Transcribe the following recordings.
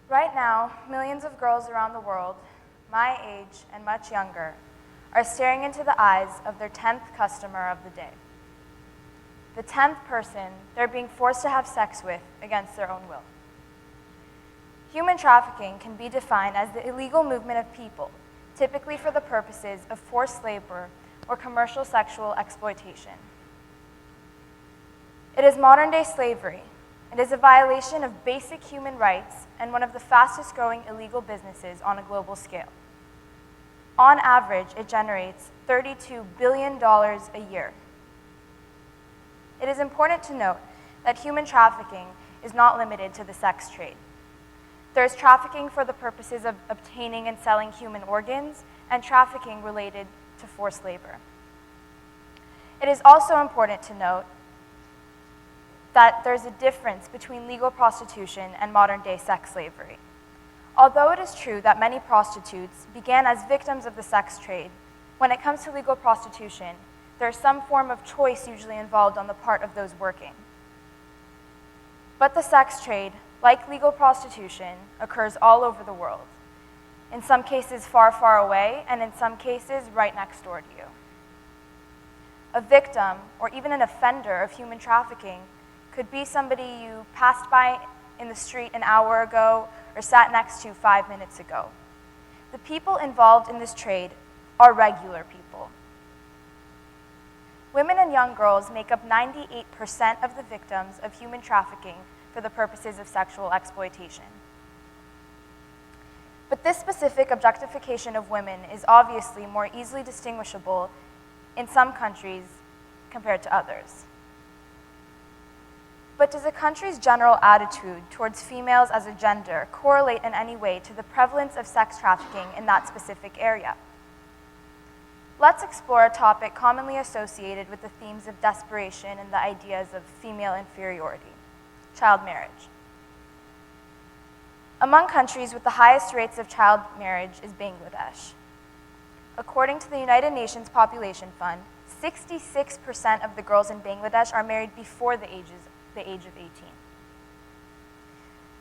Right now, millions of girls around the world, my age and much younger, are staring into the eyes of their 10th customer of the day. The 10th person they're being forced to have sex with against their own will. Human trafficking can be defined as the illegal movement of people, typically for the purposes of forced labor or commercial sexual exploitation. It is modern-day slavery. It is a violation of basic human rights and one of the fastest-growing illegal businesses on a global scale. On average, it generates $32 billion a year. It is important to note that human trafficking is not limited to the sex trade. There is trafficking for the purposes of obtaining and selling human organs, and trafficking related to forced labor. It is also important to note that there's a difference between legal prostitution and modern-day sex slavery. Although it is true that many prostitutes began as victims of the sex trade, when it comes to legal prostitution, there is some form of choice usually involved on the part of those working. But the sex trade, like legal prostitution, occurs all over the world, in some cases far, far away, and in some cases right next door to you. A victim, or even an offender of human trafficking, could be somebody you passed by in the street an hour ago or sat next to 5 minutes ago. The people involved in this trade are regular people. Women and young girls make up 98% of the victims of human trafficking for the purposes of sexual exploitation. But this specific objectification of women is obviously more easily distinguishable in some countries compared to others. But does a country's general attitude towards females as a gender correlate in any way to the prevalence of sex trafficking in that specific area? Let's explore a topic commonly associated with the themes of desperation and the ideas of female inferiority: child marriage. Among countries with the highest rates of child marriage is Bangladesh. According to the United Nations Population Fund, 66% of the girls in Bangladesh are married before the age of 18.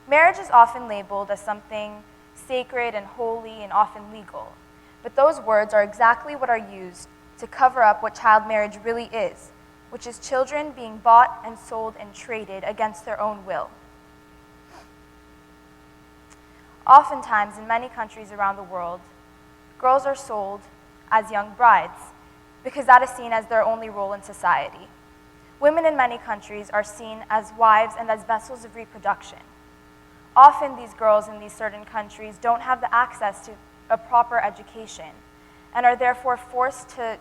Marriage is often labeled as something sacred and holy and often legal, but those words are exactly what are used to cover up what child marriage really is, which is children being bought and sold and traded against their own will. Oftentimes, in many countries around the world, girls are sold as young brides because that is seen as their only role in society. Women in many countries are seen as wives and as vessels of reproduction. Often these girls in these certain countries don't have the access to a proper education and are therefore forced to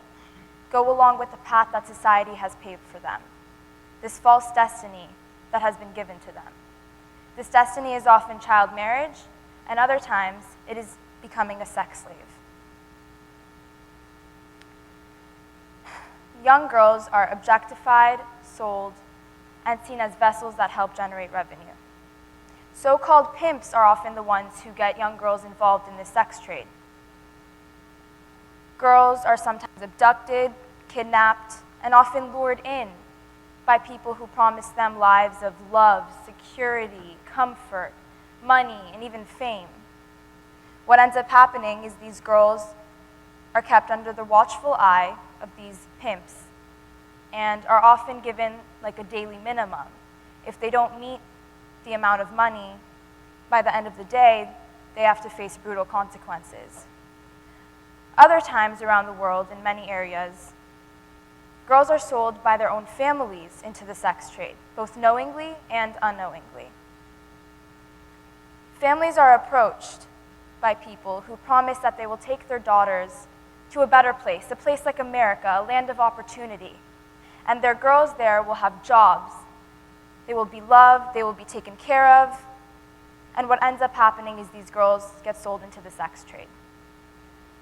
go along with the path that society has paved for them, this false destiny that has been given to them. This destiny is often child marriage, and other times it is becoming a sex slave. Young girls are objectified, sold, and seen as vessels that help generate revenue. So-called pimps are often the ones who get young girls involved in the sex trade. Girls are sometimes abducted, kidnapped, and often lured in by people who promise them lives of love, security, comfort, money, and even fame. What ends up happening is these girls are kept under the watchful eye of these pimps and are often given like a daily minimum. If they don't meet the amount of money, by the end of the day, they have to face brutal consequences. Other times around the world, in many areas, girls are sold by their own families into the sex trade, both knowingly and unknowingly. Families are approached by people who promise that they will take their daughters to a better place, a place like America, a land of opportunity. And their girls there will have jobs. They will be loved, they will be taken care of, and what ends up happening is these girls get sold into the sex trade.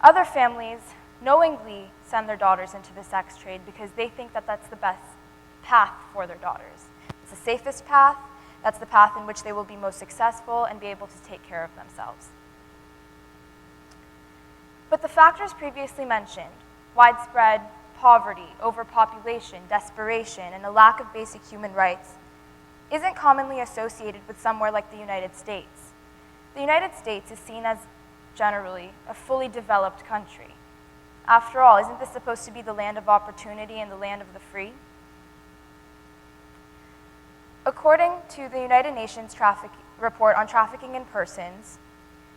Other families knowingly send their daughters into the sex trade because they think that that's the best path for their daughters. It's the safest path, that's the path in which they will be most successful and be able to take care of themselves. But the factors previously mentioned, widespread poverty, overpopulation, desperation, and a lack of basic human rights, isn't commonly associated with somewhere like the United States. The United States is seen as, generally, a fully developed country. After all, isn't this supposed to be the land of opportunity and the land of the free? According to the United Nations report on trafficking in persons,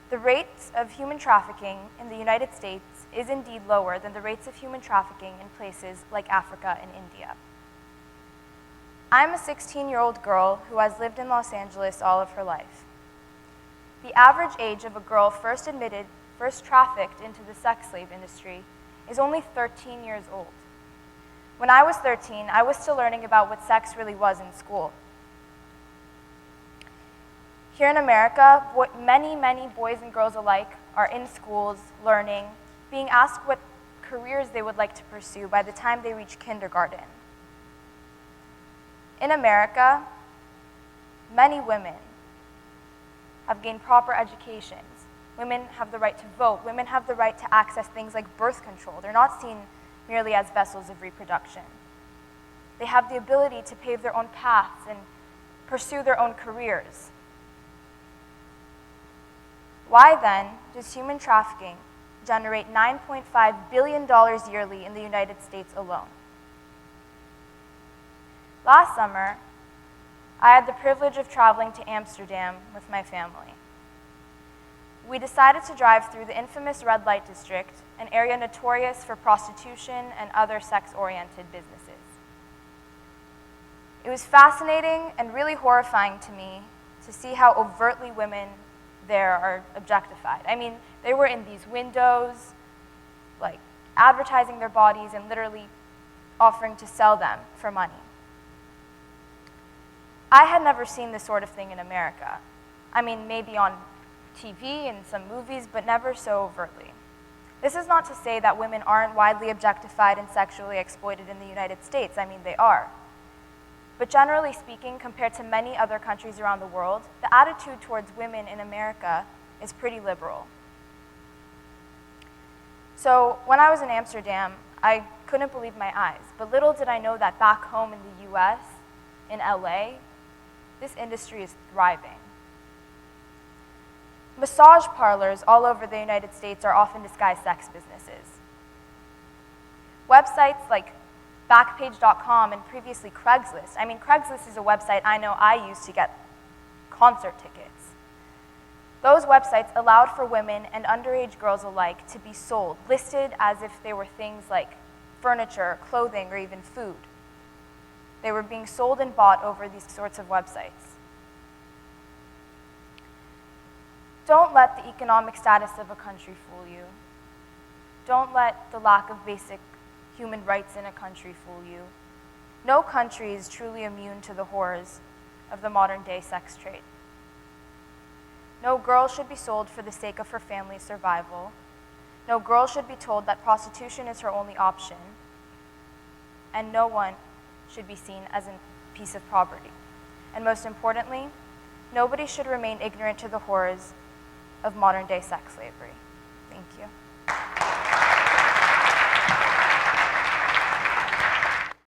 the rates of human trafficking in the United States is indeed lower than the rates of human trafficking in places like Africa and India. I'm a 16-year-old girl who has lived in Los Angeles all of her life. The average age of a girl first trafficked into the sex slave industry is only 13 years old. When I was 13, I was still learning about what sex really was in school. Here in America, many boys and girls alike are in schools, learning, being asked what careers they would like to pursue by the time they reach kindergarten. In America, many women have gained proper educations. Women have the right to vote. Women have the right to access things like birth control. They're not seen merely as vessels of reproduction. They have the ability to pave their own paths and pursue their own careers. Why then does human trafficking generate $9.5 billion yearly in the United States alone? Last summer, I had the privilege of traveling to Amsterdam with my family. We decided to drive through the infamous red light district, an area notorious for prostitution and other sex-oriented businesses. It was fascinating and really horrifying to me to see how overtly women there are objectified. I mean, they were in these windows, like advertising their bodies and literally offering to sell them for money. I had never seen this sort of thing in America. I mean, maybe on TV and some movies, but never so overtly. This is not to say that women aren't widely objectified and sexually exploited in the United States. I mean, they are. But generally speaking, compared to many other countries around the world, the attitude towards women in America is pretty liberal. So when I was in Amsterdam, I couldn't believe my eyes. But little did I know that back home in the US, in LA, this industry is thriving. Massage parlors all over the United States are often disguised sex businesses. Websites like Backpage.com and previously Craigslist. I mean, Craigslist is a website I know I use to get concert tickets. Those websites allowed for women and underage girls alike to be sold, listed as if they were things like furniture, clothing, or even food. They were being sold and bought over these sorts of websites. Don't let the economic status of a country fool you. Don't let the lack of basic human rights in a country fool you. No country is truly immune to the horrors of the modern-day sex trade. No girl should be sold for the sake of her family's survival. No girl should be told that prostitution is her only option. And no one should be seen as a piece of property. And most importantly, nobody should remain ignorant to the horrors of modern-day sex slavery. Thank you.